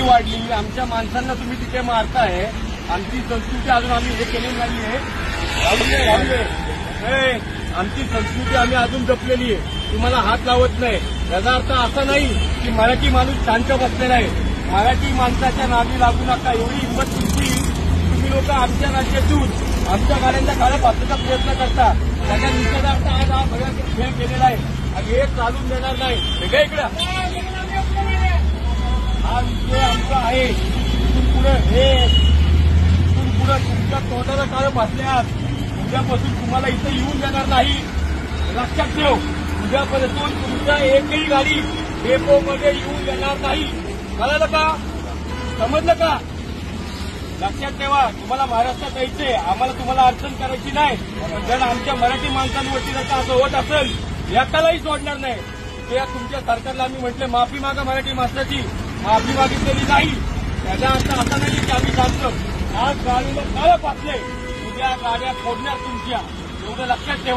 वाढली, आमच्या माणसांना तुम्ही तिथे मारताय, आमची संस्कृती अजून आम्ही हे केलेली नाहीये. आमची संस्कृती आम्ही अजून जपलेली आहे, तुम्हाला हात लावत नाही. याचा अर्थ असा नाही की मराठी माणूस शांत बसलेला आहे. मराठी माणसाच्या नादी लागू नका, एवढी हिंमत तुमची. तुम्ही लोक आमच्या राज्यातून आमच्या गाड्यांच्या काळा पाचण्याचा प्रयत्न करता. त्याच्या निषेधार्थ आज हा सगळा खेळ केलेला आहे आणि हे चालून देणार नाही. वेगळ्या इकडं हा विषय आमचा आहे. इथून पुढे तुमच्या तोंडाला काळं फासल्यास उद्यापासून तुम्हाला इथं येऊन देणार नाही. लक्षात ठेव, उद्यापासून तुमच्या एकही गाडी डेपोमध्ये येऊन देणार नाही. कळलं का? समजलं का? लक्षात ठेवा, तुम्हाला महाराष्ट्रात यायचंय, आम्हाला तुम्हाला अडचण करायची नाही. जर आमच्या मराठी माणसांवरती जर असं होत असेल, एकालाही सोडणार नाही. ते तुमच्या सरकारला आम्ही म्हटले माफी मागा, मराठी माणसाची माफी मागितलेली नाही. त्याचा अर्थ असा नाही की आम्ही सांगतो आज गाडीला काळं पाचलंय, उद्या गाड्या फोडणार तुमच्या. एवढं लक्षात ठेवा.